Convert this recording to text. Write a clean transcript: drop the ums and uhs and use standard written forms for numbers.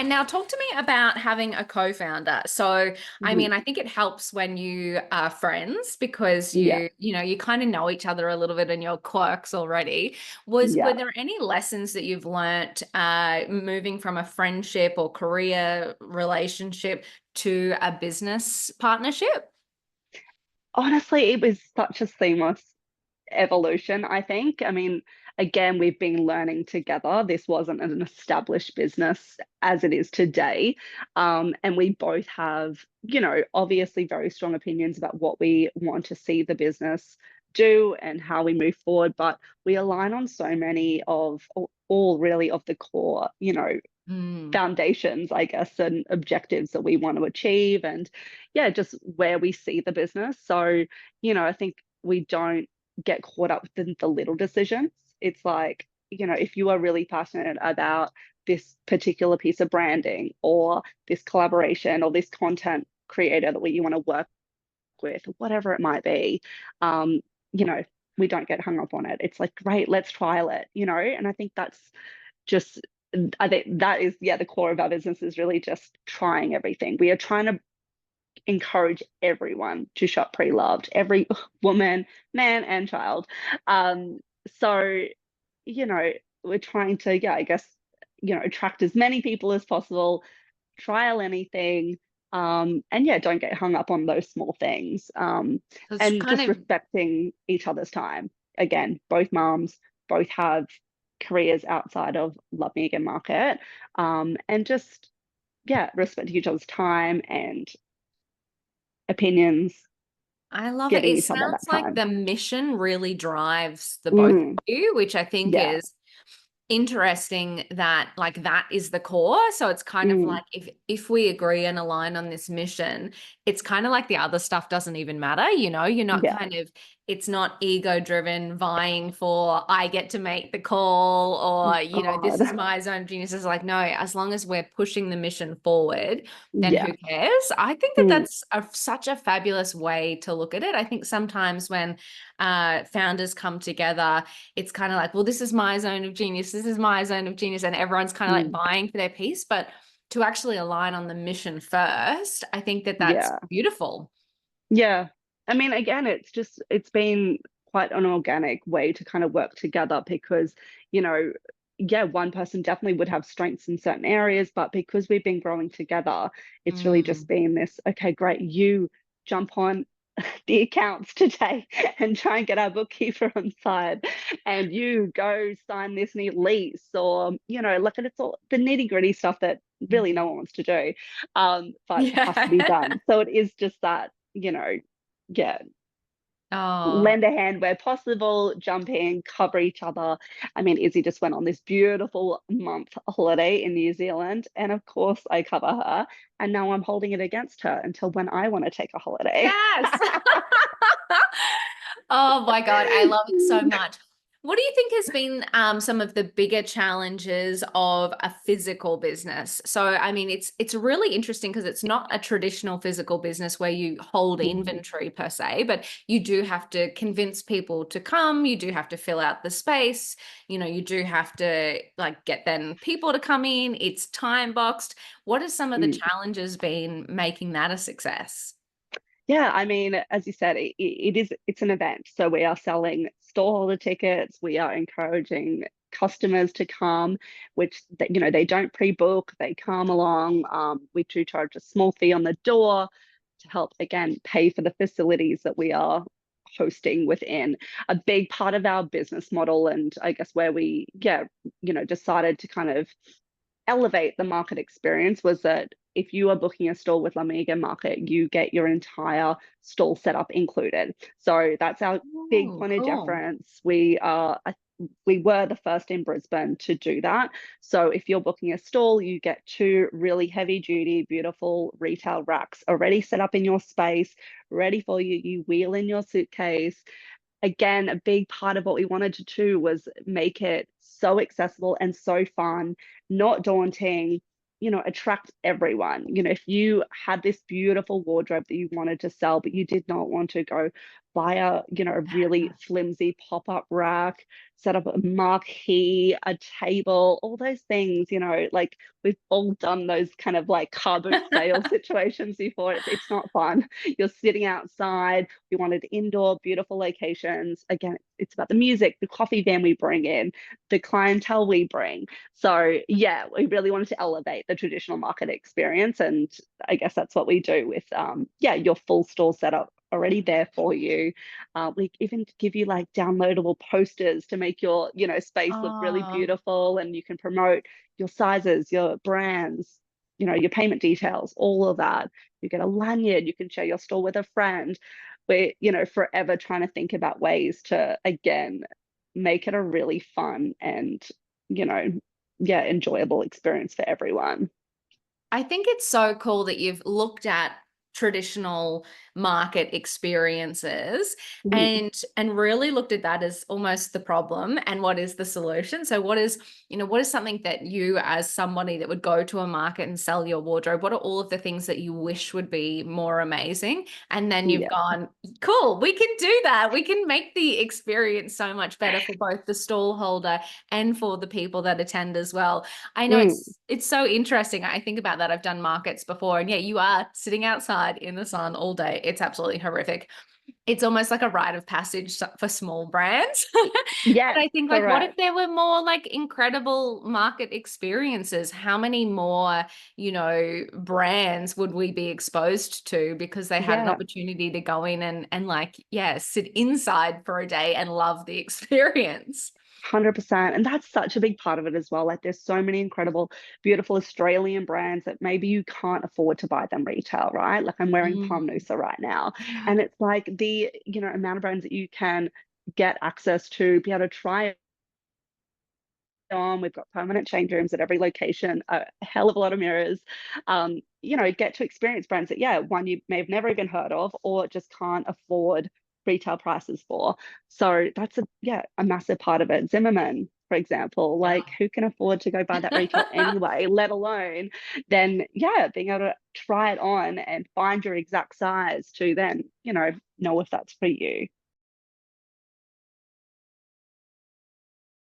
And now talk to me about having a co-founder. So, I Mhm. mean, I think it helps when you are friends because Yeah, you kind of know each other a little bit and your quirks already. Were yeah. there any lessons that you've learnt moving from a friendship or career relationship to a business partnership? Honestly, it was such a seamless evolution, I think. I mean, again, we've been learning together. This wasn't an established business as it is today. And we both have, obviously very strong opinions about what we want to see the business do and how we move forward. But we align on so many of all really of the core, Mm. foundations, I guess, and objectives that we want to achieve, and yeah, just where we see the business. So, I think we don't get caught up with the little decisions. It's like, if you are really passionate about this particular piece of branding or this collaboration or this content creator that you want to work with, whatever it might be, um, you know, we don't get hung up on it. It's like, great, let's trial it, and I think that's just I think that is, yeah, the core of our business is really just trying everything. We are trying to encourage everyone to shop pre-loved, every woman, man, and child. Um, so, you know, we're trying to, yeah, I guess, attract as many people as possible, trial anything, and yeah, don't get hung up on those small things. So it's And kind just of respecting each other's time. Again, both moms both have careers outside of Love Me Again Market, and just yeah, respecting each other's time and opinions, I love it. giving It each other sounds that like time. the mission really drives the both of Mm, you, which I think yeah. is interesting that like that is the core. So it's kind of Mm, like if we agree and align on this mission, it's kind of like the other stuff doesn't even matter, you're not yeah. kind of it's not ego driven vying for I get to make the call or this God. is my zone of genius. It's like no, as long as we're pushing the mission forward, then Yeah. who cares? I think that Mm, that's such a fabulous way to look at it. I think sometimes when founders come together, it's kind of like, well, this is my zone of genius. This is my zone of genius. And everyone's kind of like mm, vying for their piece. But to actually align on the mission first, I think that that's yeah. beautiful. Yeah. I mean, again, it's been quite an organic way to kind of work together because, you know, yeah, one person definitely would have strengths in certain areas, but because we've been growing together, it's really just Mm. been this, okay, great, you jump on the accounts today and try and get our bookkeeper on side, and you go sign this new lease, or, look at it's all the nitty-gritty stuff that really no one wants to do, but has to be Yeah. done. So it is just that, yeah, Oh, lend a hand where possible, jump in, cover each other. I mean, Izzy just went on this beautiful month holiday in New Zealand, and of course, I cover her. And now I'm holding it against her until when I want to take a holiday. yes. Oh my God, I love it so much. What do you think has been some of the bigger challenges of a physical business? So, I mean, it's really interesting because it's not a traditional physical business where you hold Mhm. inventory per se, but you do have to convince people to come. You do have to fill out the space. You do have to like get then people to come in. It's time boxed. What are some of the Mm. challenges been making that a success? Yeah, I mean, as you said, it's an event. So we are selling storeholder tickets. We are encouraging customers to come, which they don't pre-book. They come along. We do charge a small fee on the door to help again pay for the facilities that we are hosting within. A big part of our business model, and I guess where we, yeah, decided to kind of elevate the market experience, was that if you are booking a stall with Lamiga Market, you get your entire stall setup included. So that's our big Oh, point of cool. difference. We were the first in Brisbane to do that. So if you're booking a stall, you get two really heavy duty, beautiful retail racks already set up in your space, ready for you. You wheel in your suitcase. Again, a big part of what we wanted to do was make it so accessible and so fun, not daunting, attract everyone. If you had this beautiful wardrobe that you wanted to sell, but you did not want to go buy a, a really flimsy pop-up rack, set up a marquee, a table, all those things, like we've all done those kind of like car boot sale situations before. It's not fun. You're sitting outside. We wanted indoor, beautiful locations. Again, it's about the music, the coffee van we bring in, the clientele we bring. So yeah, we really wanted to elevate the traditional market experience. And I guess that's what we do with yeah, your full store setup already there for you. We even give you like downloadable posters to make your, space look really Oh, beautiful, and you can promote your sizes, your brands, your payment details, all of that. You get a lanyard, you can share your store with a friend. We're, forever trying to think about ways to, again, make it a really fun and, you know, yeah, enjoyable experience for everyone. I think it's so cool that you've looked at traditional market experiences Mhm. and really looked at that as almost the problem and what is the solution. So what is, what is something that you, as somebody that would go to a market and sell your wardrobe, what are all of the things that you wish would be more amazing? And then you've Yeah. gone, cool, we can do that. We can make the experience so much better for both the stall holder and for the people that attend as well. I know Mm. it's so interesting. I think about that. I've done markets before, and yeah, you are sitting outside in the sun all day. It's absolutely horrific. It's almost like a rite of passage for small brands. Yes, And I think, like, what if correct. there were more like incredible market experiences? How many more, brands would we be exposed to because they had an Yeah. opportunity to go in and like, yeah, sit inside for a day and love the experience? 100%. And that's such a big part of it as well. Like there's so many incredible, beautiful Australian brands that maybe you can't afford to buy them retail, right? Like I'm wearing Palm Mm. Noosa right now. And it's like the, amount of brands that you can get access to, be able to try on. We've got permanent change rooms at every location, a hell of a lot of mirrors. Get to experience brands that, yeah, one you may have never even heard of or just can't afford retail prices for. So that's a massive part of it. Zimmerman, for example, Yeah. like who can afford to go buy that retail anyway, let alone then, yeah, being able to try it on and find your exact size to then, know if that's for you.